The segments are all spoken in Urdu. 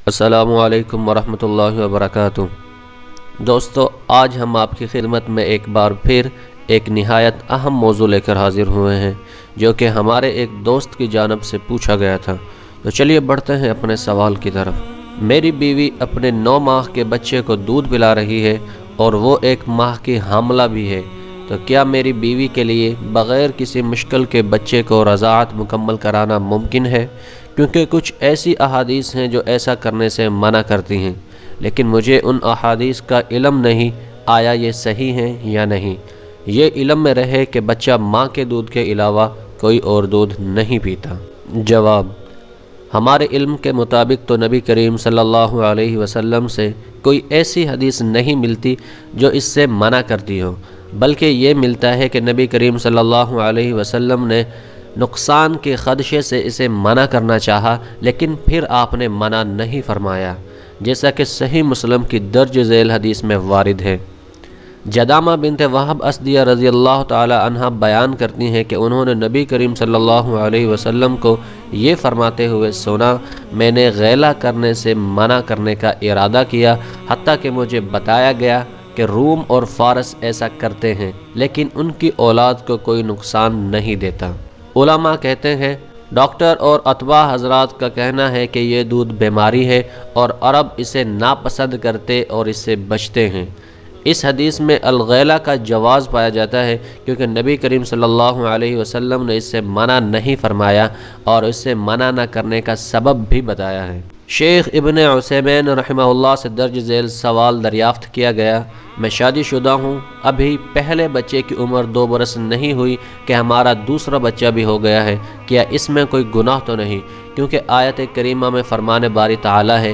السلام علیکم ورحمۃ اللہ وبرکاتہ۔ دوستو، آج ہم آپ کی خدمت میں ایک بار پھر ایک نہایت اہم موضوع لے کر حاضر ہوئے ہیں، جو کہ ہمارے ایک دوست کی جانب سے پوچھا گیا تھا۔ تو چلیے بڑھتے ہیں اپنے سوال کی طرف۔ میری بیوی اپنے 9 ماہ کے بچے کو دودھ پلا رہی ہے اور وہ 1 ماہ کی حاملہ بھی ہے، تو کیا میری بیوی کے لیے بغیر کسی مشکل کے بچے کو رضاعت مکمل کرانا ممکن ہے؟ کیونکہ کچھ ایسی احادیث ہیں جو ایسا کرنے سے منع کرتی ہیں، لیکن مجھے ان احادیث کا علم نہیں، آیا یہ صحیح ہیں یا نہیں؟ یہ علم میں رہے کہ بچہ ماں کے دودھ کے علاوہ کوئی اور دودھ نہیں پیتا۔ جواب: ہمارے علم کے مطابق تو نبی کریم صلی اللہ علیہ وسلم سے کوئی ایسی حدیث نہیں ملتی جو اس سے منع کرتی ہو، بلکہ یہ ملتا ہے کہ نبی کریم صلی اللہ علیہ وسلم نے نقصان کے خدشے سے اسے منع کرنا چاہا، لیکن پھر آپ نے منع نہیں فرمایا، جیسا کہ صحیح مسلم کی درج ذیل حدیث میں وارد ہے۔ جدامہ بنت وہب اسدیہ رضی اللہ تعالی عنہ بیان کرتی ہیں کہ انہوں نے نبی کریم صلی اللہ علیہ وسلم کو یہ فرماتے ہوئے سنا: میں نے غیلہ کرنے سے منع کرنے کا ارادہ کیا، حتیٰ کہ مجھے بتایا گیا کہ روم اور فارس ایسا کرتے ہیں، لیکن ان کی اولاد کو کوئی نقصان نہیں دیتا۔ علماء کہتے ہیں، ڈاکٹر اور اتباع حضرات کا کہنا ہے کہ یہ دودھ بیماری ہے اور عرب اسے ناپسند کرتے اور اس سے بچتے ہیں۔ اس حدیث میں الغیلہ کا جواز پایا جاتا ہے، کیونکہ نبی کریم صلی اللہ علیہ وسلم نے اس سے منع نہیں فرمایا اور اس سے منع نہ کرنے کا سبب بھی بتایا ہے۔ شیخ ابن عثیمین رحمہ اللہ سے درج ذیل سوال دریافت کیا گیا: میں شادی شدہ ہوں، ابھی پہلے بچے کی عمر 2 برس نہیں ہوئی کہ ہمارا دوسرا بچہ بھی ہو گیا ہے، کیا اس میں کوئی گناہ تو نہیں؟ کیونکہ آیت کریمہ میں فرمان باری تعالی ہے: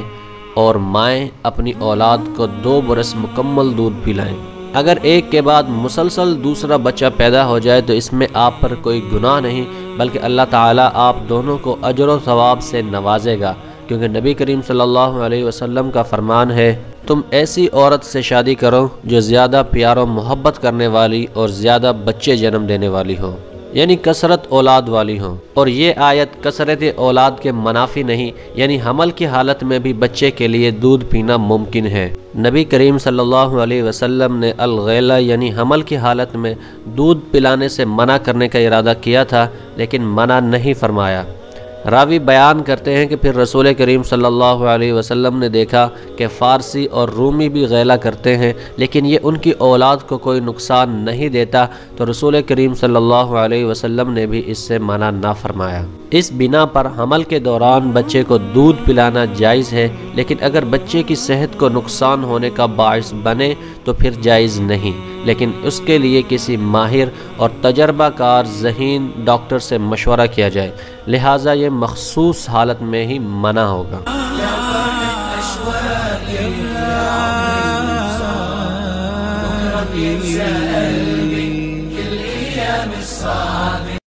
اور مائیں اپنی اولاد کو 2 برس مکمل دودھ پلائیں۔ اگر ایک کے بعد مسلسل دوسرا بچہ پیدا ہو جائے تو اس میں آپ پر کوئی گناہ نہیں، بلکہ اللہ تعالیٰ آپ دونوں کو اجر و ثواب سے نوازے گا، کیونکہ نبی کریم صلی اللہ علیہ وسلم کا فرمان ہے: تم ایسی عورت سے شادی کرو جو زیادہ پیار و محبت کرنے والی اور زیادہ بچے جنم دینے والی ہو، یعنی کثرت اولاد والی ہو۔ اور یہ آیت کثرت اولاد کے منافی نہیں، یعنی حمل کی حالت میں بھی بچے کے لیے دودھ پینا ممکن ہے۔ نبی کریم صلی اللہ علیہ وسلم نے الغیلہ یعنی حمل کی حالت میں دودھ پلانے سے منع کرنے کا ارادہ کیا تھا، لیکن منع نہیں فرمایا۔ راوی بیان کرتے ہیں کہ پھر رسول کریم صلی اللہ علیہ وسلم نے دیکھا کہ فارسی اور رومی بھی غیلہ کرتے ہیں، لیکن یہ ان کی اولاد کو کوئی نقصان نہیں دیتا، تو رسول کریم صلی اللہ علیہ وسلم نے بھی اس سے منع نہ فرمایا۔ اس بنا پر حمل کے دوران بچے کو دودھ پلانا جائز ہے، لیکن اگر بچے کی صحت کو نقصان ہونے کا باعث بنے تو پھر جائز نہیں، لیکن اس کے لیے کسی ماہر اور تجربہ کار ذہین ڈاکٹر سے مشورہ کیا جائے، لہٰذا یہ مخصوص حالت میں ہی منع ہوگا۔ كل أيام الصعب